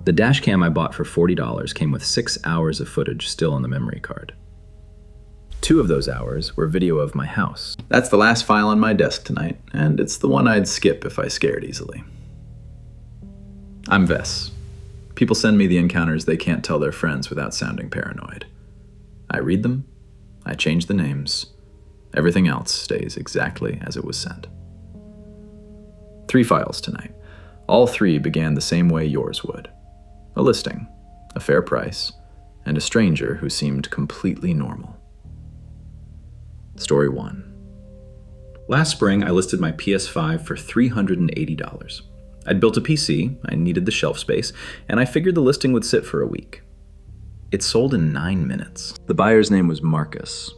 The dash cam I bought for $40 came with 6 hours of footage still on the memory card. 2 of those hours were video of my house. That's the last file on my desk tonight, and it's the one I'd skip if I scared easily. I'm Vess. People send me the encounters they can't tell their friends without sounding paranoid. I read them, I change the names. Everything else stays exactly as it was sent. 3 files tonight. All 3 began the same way yours would. A listing, a fair price, and a stranger who seemed completely normal. Story 1. Last spring, I listed my PS5 for $380. I'd built a PC, I needed the shelf space, and I figured the listing would sit for a week. It sold in 9 minutes. The buyer's name was Marcus.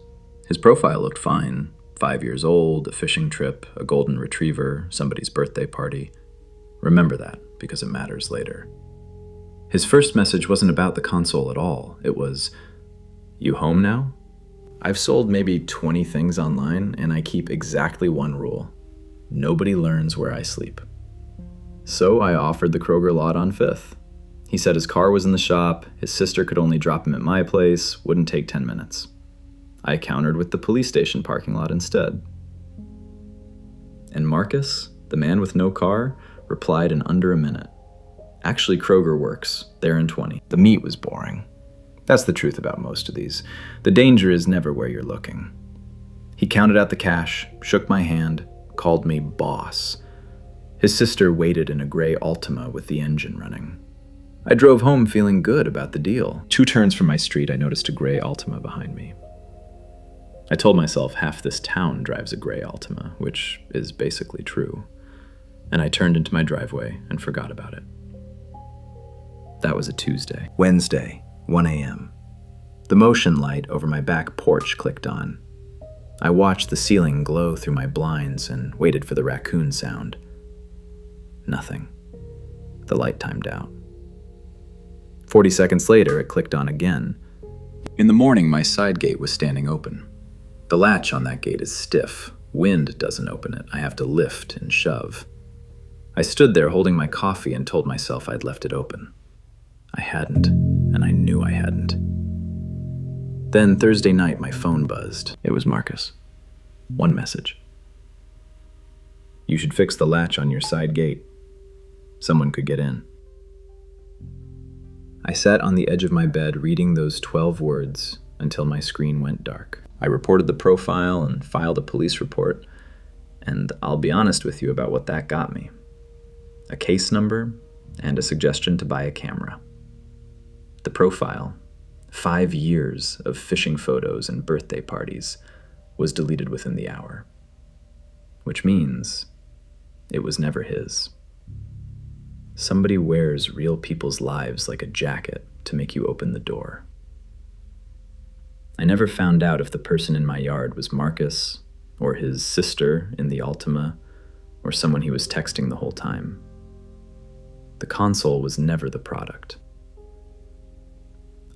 His profile looked fine. 5 years old, a fishing trip, a golden retriever, somebody's birthday party. Remember that, because it matters later. His first message wasn't about the console at all. It was, "You home now?" I've sold maybe 20 things online, and I keep exactly one rule. Nobody learns where I sleep. So I offered the Kroger lot on 5th. He said his car was in the shop, his sister could only drop him at my place, wouldn't take 10 minutes. I countered with the police station parking lot instead. And Marcus, the man with no car, replied in under a minute. Actually, Kroger works. There in 20. The meat was boring. That's the truth about most of these. The danger is never where you're looking. He counted out the cash, shook my hand, called me boss. His sister waited in a gray Altima with the engine running. I drove home feeling good about the deal. 2 turns from my street, I noticed a gray Altima behind me. I told myself half this town drives a gray Altima, which is basically true. And I turned into my driveway and forgot about it. That was a Tuesday. Wednesday, 1 a.m. The motion light over my back porch clicked on. I watched the ceiling glow through my blinds and waited for the raccoon sound. Nothing. The light timed out. 40 seconds later, it clicked on again. In the morning, my side gate was standing open. The latch on that gate is stiff. Wind doesn't open it. I have to lift and shove. I stood there holding my coffee and told myself I'd left it open. I hadn't, and I knew I hadn't. Then Thursday night, my phone buzzed. It was Marcus. 1 message. "You should fix the latch on your side gate. Someone could get in." I sat on the edge of my bed reading those 12 words until my screen went dark. I reported the profile and filed a police report, and I'll be honest with you about what that got me. A case number and a suggestion to buy a camera. The profile, 5 years of fishing photos and birthday parties, was deleted within the hour. Which means it was never his. Somebody wears real people's lives like a jacket to make you open the door. I never found out if the person in my yard was Marcus, or his sister in the Altima, or someone he was texting the whole time. The console was never the product.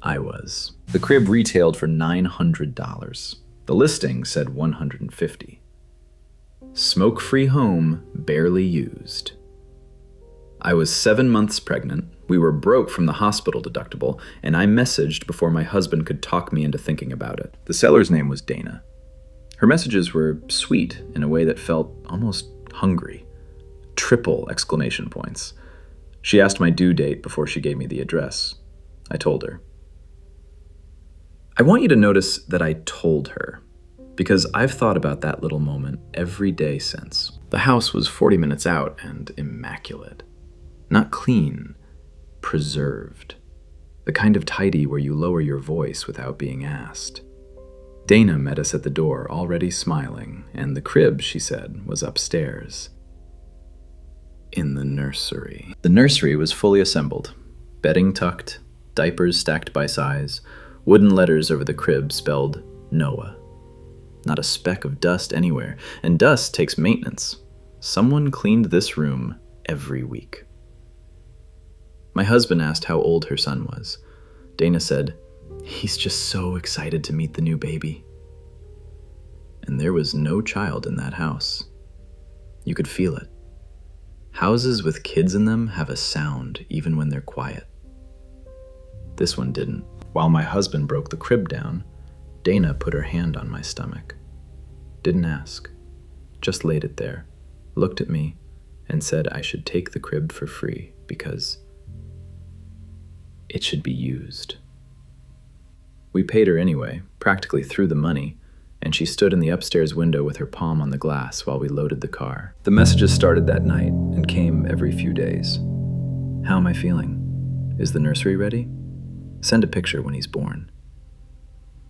I was. The crib retailed for $900. The listing said $150. Smoke-free home, barely used. I was 7 months pregnant, we were broke from the hospital deductible, and I messaged before my husband could talk me into thinking about it. The seller's name was Dana. Her messages were sweet in a way that felt almost hungry. Triple exclamation points. She asked my due date before she gave me the address. I told her. I want you to notice that I told her, because I've thought about that little moment every day since. The house was 40 minutes out and immaculate. Not clean, preserved. The kind of tidy where you lower your voice without being asked. Dana met us at the door, already smiling, and the crib, she said, was upstairs. In the nursery. The nursery was fully assembled. Bedding tucked, diapers stacked by size, wooden letters over the crib spelled Noah. Not a speck of dust anywhere, and dust takes maintenance. Someone cleaned this room every week. My husband asked how old her son was. Dana said, "He's just so excited to meet the new baby." And there was no child in that house. You could feel it. Houses with kids in them have a sound even when they're quiet. This one didn't. While my husband broke the crib down, Dana put her hand on my stomach. Didn't ask, just laid it there, looked at me, and said I should take the crib for free because it should be used. We paid her anyway, practically threw the money, and she stood in the upstairs window with her palm on the glass while we loaded the car. The messages started that night and came every few days. How am I feeling? Is the nursery ready? Send a picture when he's born.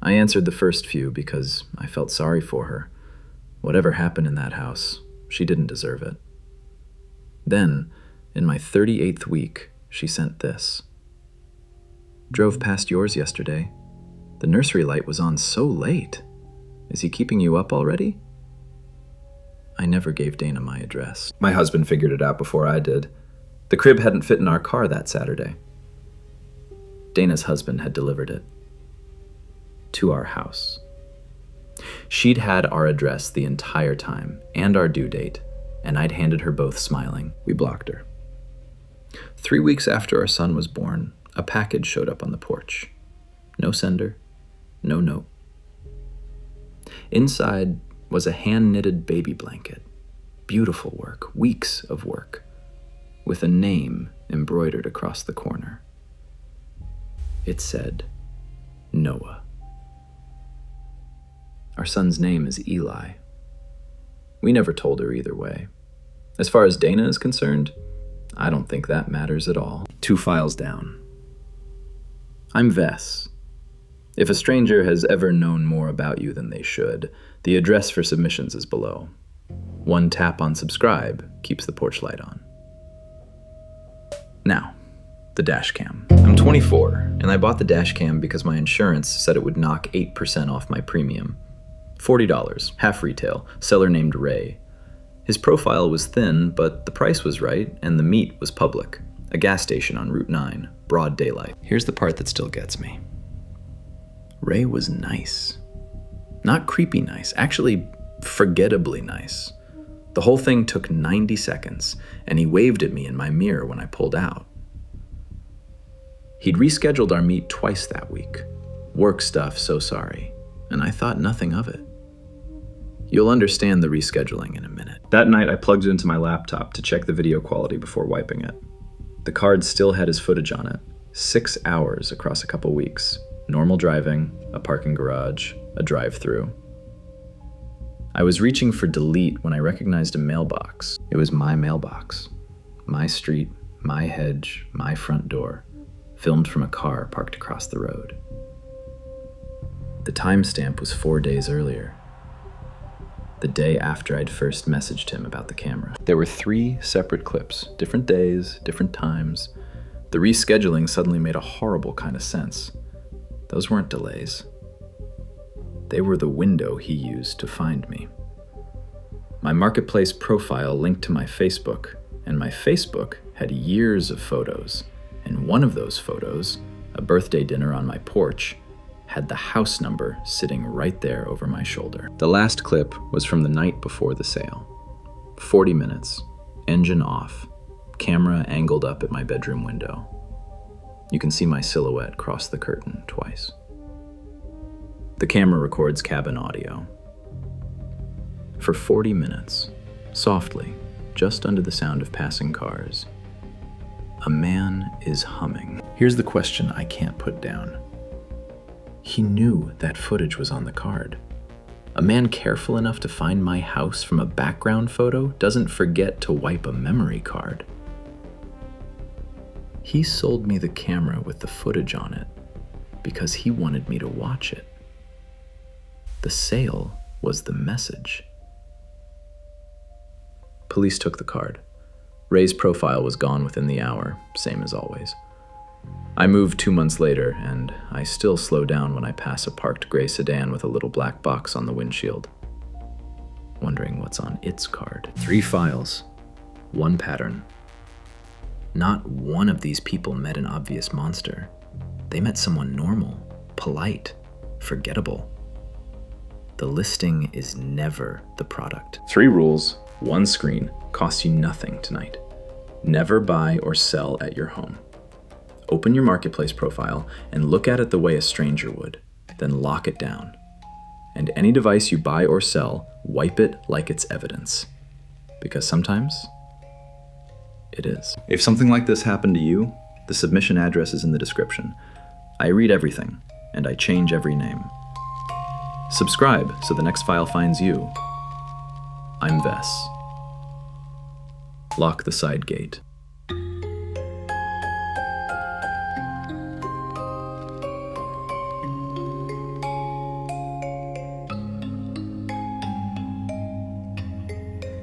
I answered the first few because I felt sorry for her. Whatever happened in that house, she didn't deserve it. Then, in my 38th week, she sent this. Drove past yours yesterday. The nursery light was on so late. Is he keeping you up already? I never gave Dana my address. My husband figured it out before I did. The crib hadn't fit in our car that Saturday. Dana's husband had delivered it to our house. She'd had our address the entire time and our due date, and I'd handed her both smiling. We blocked her. 3 weeks after our son was born, a package showed up on the porch. No sender, no note. Inside was a hand-knitted baby blanket. Beautiful work, weeks of work, with a name embroidered across the corner. It said, Noah. Our son's name is Eli. We never told her either way. As far as Dana is concerned, I don't think that matters at all. 2 files down. I'm Vess. If a stranger has ever known more about you than they should, the address for submissions is below. 1 tap on subscribe keeps the porch light on. Now, the dash cam. I'm 24, and I bought the dash cam because my insurance said it would knock 8% off my premium. $40, half retail, seller named Ray. His profile was thin, but the price was right, and the meet was public. A gas station on Route 9, broad daylight. Here's the part that still gets me. Ray was nice. Not creepy nice, actually forgettably nice. The whole thing took 90 seconds, and he waved at me in my mirror when I pulled out. He'd rescheduled our meet twice that week. Work stuff, so sorry. And I thought nothing of it. You'll understand the rescheduling in a minute. That night, I plugged it into my laptop to check the video quality before wiping it. The card still had his footage on it. 6 hours across a couple weeks. Normal driving, a parking garage, a drive-through. I was reaching for delete when I recognized a mailbox. It was my mailbox. My street, my hedge, my front door. Filmed from a car parked across the road. The timestamp was 4 days earlier. The day after I'd first messaged him about the camera. There were 3 separate clips, different days, different times. The rescheduling suddenly made a horrible kind of sense. Those weren't delays. They were the window he used to find me. My marketplace profile linked to my Facebook, and my Facebook had years of photos. And one of those photos, a birthday dinner on my porch, had the house number sitting right there over my shoulder. The last clip was from the night before the sale. 40 minutes, engine off, camera angled up at my bedroom window. You can see my silhouette cross the curtain twice. The camera records cabin audio. For 40 minutes, softly, just under the sound of passing cars, a man is humming. Here's the question I can't put down. He knew that footage was on the card. A man careful enough to find my house from a background photo doesn't forget to wipe a memory card. He sold me the camera with the footage on it because he wanted me to watch it. The sale was the message. Police took the card. Ray's profile was gone within the hour, same as always. I moved 2 months later, and I still slow down when I pass a parked gray sedan with a little black box on the windshield, wondering what's on its card. 3 files, 1 pattern. Not one of these people met an obvious monster. They met someone normal, polite, forgettable. The listing is never the product. 3 rules, 1 screen, costs you nothing tonight. Never buy or sell at your home. Open your marketplace profile and look at it the way a stranger would, then lock it down. And any device you buy or sell, wipe it like it's evidence. Because sometimes it is. If something like this happened to you, the submission address is in the description. I read everything, and I change every name. Subscribe so the next file finds you. I'm Vess. Lock the side gate.